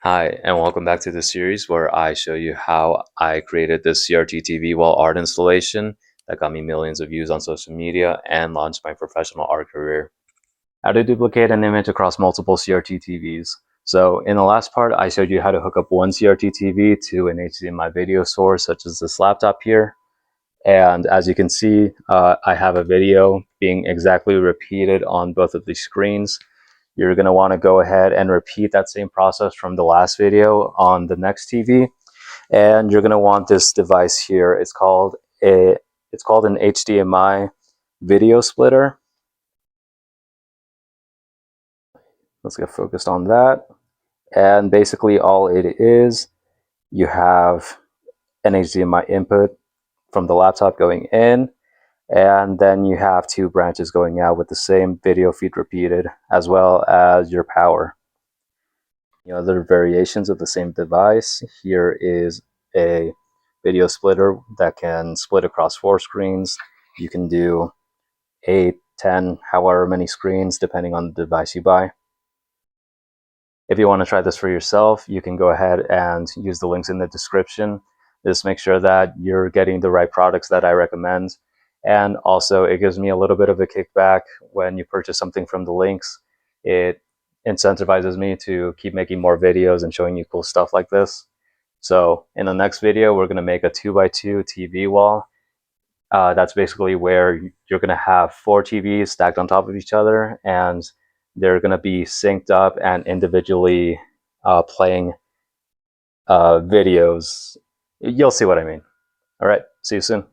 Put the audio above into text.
Hi, and welcome back to the series where I show you how I created this CRT TV Wall art installation that got me millions of views on social media and launched my professional art career. How to duplicate an image across multiple CRT TVs. So in the last part, I showed you how to hook up one CRT TV to an HDMI video source, such as this laptop here. And as you can see, I have a video being exactly repeated on both of these screens. You're going to want to go ahead and repeat that same process from the last video on the next TV. And you're going to want this device here. It's called an HDMI video splitter. Let's get focused on that. And basically all it is, you have an HDMI input from the laptop going in, and then you have two branches going out with the same video feed repeated, as well as your power. Other variations of the same device. Here is a video splitter that can split across 4 screens. You can do 8, 10, however many screens, depending on the device you buy. If you want to try this for yourself, you can go ahead and use the links in the description. Just make sure that you're getting the right products that I recommend. And also, it gives me a little bit of a kickback when you purchase something from the links. It incentivizes me to keep making more videos and showing you cool stuff like this. So in the next video, we're going to make a 2x2 TV wall. That's basically where you're going to have 4 TVs stacked on top of each other, and they're going to be synced up and individually playing videos. You'll see what I mean. All right, see you soon.